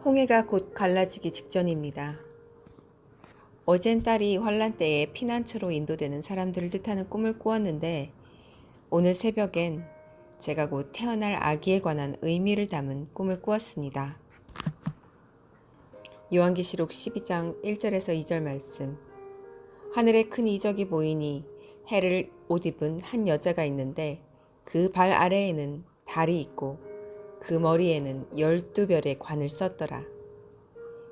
홍해가 곧 갈라지기 직전입니다. 어젠 딸이 환란 때에 피난처로 인도되는 사람들을 뜻하는 꿈을 꾸었는데 오늘 새벽엔 제가 곧 태어날 아기에 관한 의미를 담은 꿈을 꾸었습니다. 요한계시록 12장 1절에서 2절 말씀. 하늘에 큰 이적이 보이니 해를 옷 입은 한 여자가 있는데 그 발 아래에는 달이 있고 그 머리에는 12별의 관을 썼더라.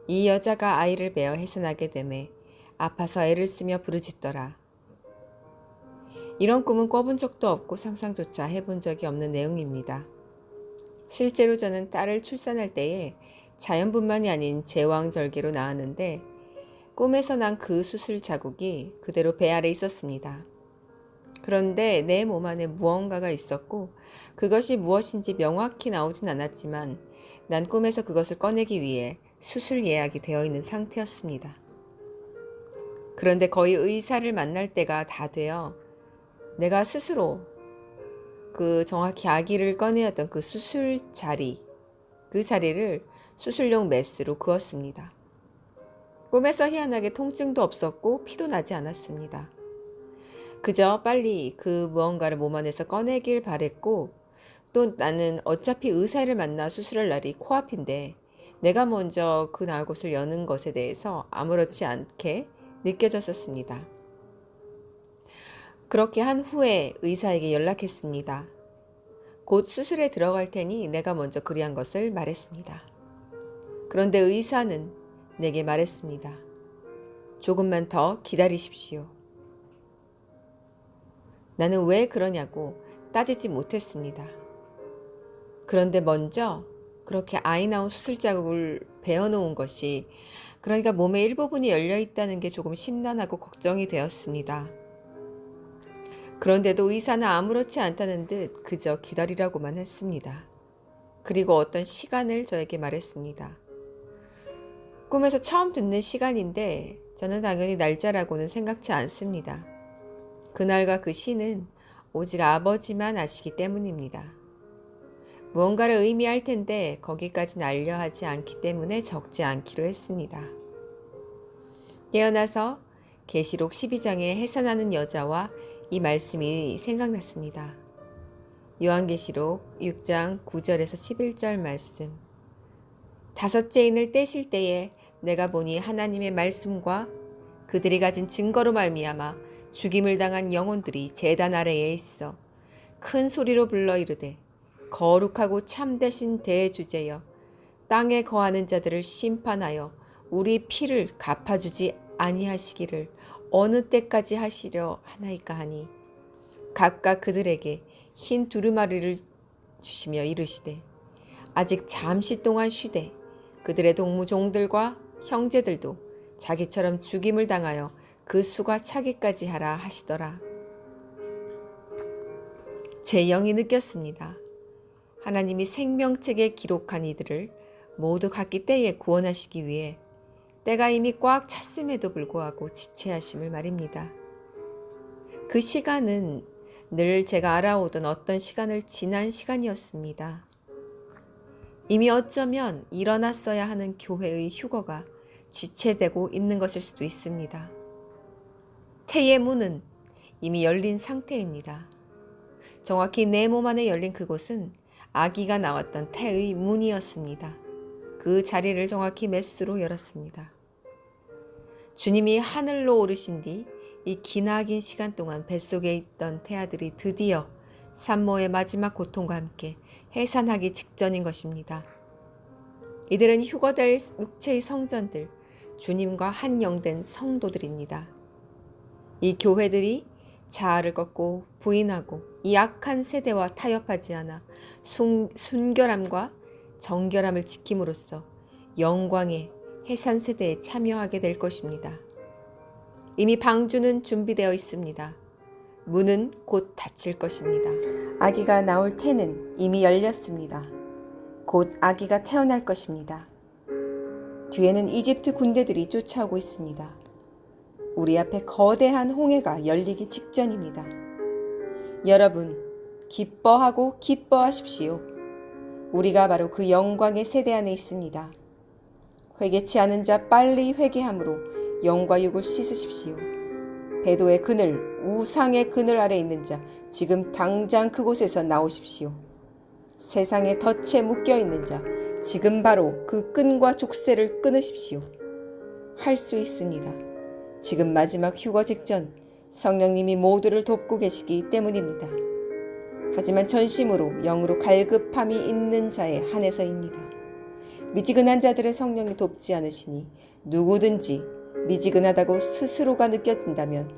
이 여자가 아이를 베어 해산하게 되매 아파서 애를 쓰며 부르짖더라. 이런 꿈은 꿔본 적도 없고 상상조차 해본 적이 없는 내용입니다. 실제로 저는 딸을 출산할 때에 자연분만이 아닌 제왕절개로 낳았는데 꿈에서 난 그 수술 자국이 그대로 배 아래 있었습니다. 그런데 내 몸 안에 무언가가 있었고 그것이 무엇인지 명확히 나오진 않았지만 난 꿈에서 그것을 꺼내기 위해 수술 예약이 되어 있는 상태였습니다. 그런데 거의 의사를 만날 때가 다 되어 내가 스스로 정확히 아기를 꺼내었던 그 수술 자리, 그 자리를 수술용 메스로 그었습니다. 꿈에서 희한하게 통증도 없었고 피도 나지 않았습니다. 그저 빨리 그 무언가를 몸 안에서 꺼내길 바랬고 또 나는 어차피 의사를 만나 수술할 날이 코앞인데 내가 먼저 그 나을 곳을 여는 것에 대해서 아무렇지 않게 느껴졌었습니다. 그렇게 한 후에 의사에게 연락했습니다. 곧 수술에 들어갈 테니 내가 먼저 그리한 것을 말했습니다. 그런데 의사는 내게 말했습니다. 조금만 더 기다리십시오. 나는 왜 그러냐고 따지지 못했습니다. 그런데 먼저 그렇게 아이 나온 수술 자국을 베어놓은 것이 그러니까 몸의 일부분이 열려 있다는 게 조금 심란하고 걱정이 되었습니다. 그런데도 의사는 아무렇지 않다는 듯 그저 기다리라고만 했습니다. 그리고 어떤 시간을 저에게 말했습니다. 꿈에서 처음 듣는 시간인데 저는 당연히 날짜라고는 생각지 않습니다. 그날과 그 시는 오직 아버지만 아시기 때문입니다. 무언가를 의미할 텐데 거기까지는 알려 하지 않기 때문에 적지 않기로 했습니다. 깨어나서 계시록 12장에 해산하는 여자와 이 말씀이 생각났습니다. 요한계시록 6장 9절에서 11절 말씀. 다섯째 인을 떼실 때에 내가 보니 하나님의 말씀과 그들이 가진 증거로 말미암아 죽임을 당한 영혼들이 제단 아래에 있어 큰 소리로 불러 이르되 거룩하고 참되신 대주제여 땅에 거하는 자들을 심판하여 우리 피를 갚아주지 아니하시기를 어느 때까지 하시려 하나이까 하니 각각 그들에게 흰 두루마리를 주시며 이르시되 아직 잠시 동안 쉬되 그들의 동무종들과 형제들도 자기처럼 죽임을 당하여 그 수가 차기까지 하라 하시더라. 제 영이 느꼈습니다. 하나님이 생명책에 기록한 이들을 모두 각기 때에 구원하시기 위해 때가 이미 꽉 찼음에도 불구하고 지체하심을 말입니다. 그 시간은 늘 제가 알아오던 어떤 시간을 지난 시간이었습니다. 이미 어쩌면 일어났어야 하는 교회의 휴거가 지체되고 있는 것일 수도 있습니다. 태의 문은 이미 열린 상태입니다. 정확히 내 몸 안에 열린 그곳은 아기가 나왔던 태의 문이었습니다. 그 자리를 정확히 메스로 열었습니다. 주님이 하늘로 오르신 뒤 이 기나긴 시간 동안 뱃속에 있던 태아들이 드디어 산모의 마지막 고통과 함께 해산하기 직전인 것입니다. 이들은 휴거될 육체의 성전들, 주님과 한영된 성도들입니다. 이 교회들이 자아를 꺾고 부인하고 이 악한 세대와 타협하지 않아 순결함과 정결함을 지킴으로써 영광의 해산 세대에 참여하게 될 것입니다. 이미 방주는 준비되어 있습니다. 문은 곧 닫힐 것입니다. 아기가 나올 태는 이미 열렸습니다. 곧 아기가 태어날 것입니다. 뒤에는 이집트 군대들이 쫓아오고 있습니다. 우리 앞에 거대한 홍해가 열리기 직전입니다. 여러분, 기뻐하고 기뻐하십시오. 우리가 바로 그 영광의 세대 안에 있습니다. 회개치 않은 자 빨리 회개함으로 영과 육을 씻으십시오. 배도의 그늘, 우상의 그늘 아래 있는 자 지금 당장 그곳에서 나오십시오. 세상에 덫에 묶여 있는 자 지금 바로 그 끈과 족쇄를 끊으십시오. 할 수 있습니다. 지금 마지막 휴거 직전 성령님이 모두를 돕고 계시기 때문입니다. 하지만 전심으로 영으로 갈급함이 있는 자에 한해서입니다. 미지근한 자들의 성령이 돕지 않으시니 누구든지 미지근하다고 스스로가 느껴진다면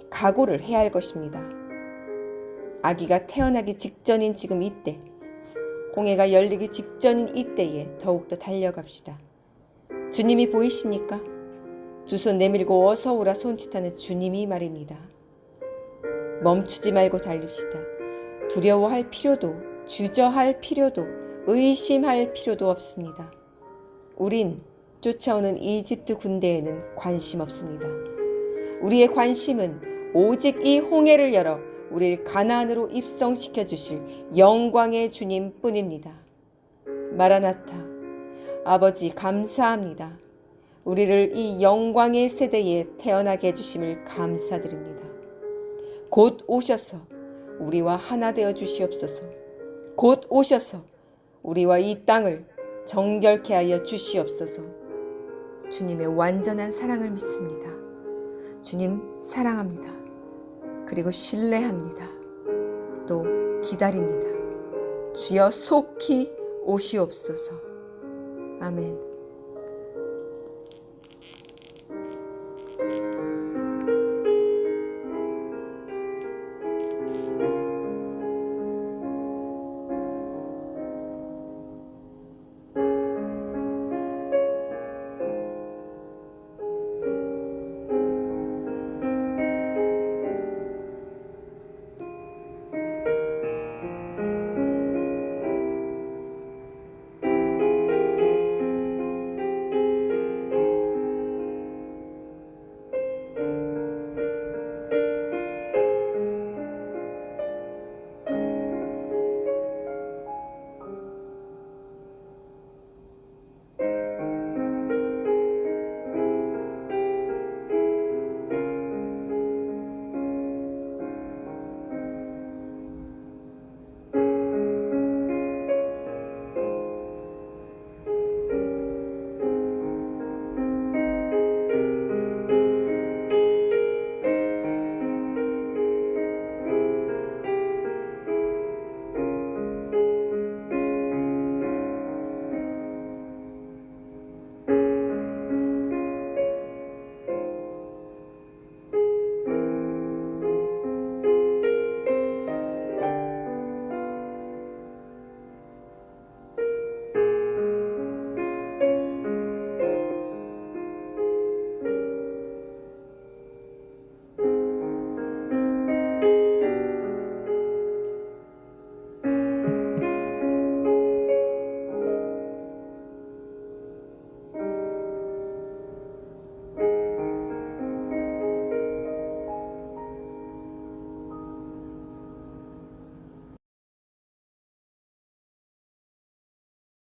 각오를 해야 할 것입니다. 아기가 태어나기 직전인 지금 이때, 홍해가 열리기 직전인 이때에 더욱더 달려갑시다. 주님이 보이십니까? 두 손 내밀고 어서 오라 손짓하는 주님이 말입니다. 멈추지 말고 달립시다. 두려워할 필요도, 주저할 필요도, 의심할 필요도 없습니다. 우린 쫓아오는 이집트 군대에는 관심 없습니다. 우리의 관심은 오직 이 홍해를 열어 우리를 가나안으로 입성시켜 주실 영광의 주님 뿐입니다. 마라나타, 아버지 감사합니다. 우리를 이 영광의 세대에 태어나게 해주심을 감사드립니다. 곧 오셔서 우리와 하나 되어 주시옵소서. 곧 오셔서 우리와 이 땅을 정결케 하여 주시옵소서. 주님의 완전한 사랑을 믿습니다. 주님 사랑합니다. 그리고 신뢰합니다. 또 기다립니다. 주여 속히 오시옵소서. 아멘.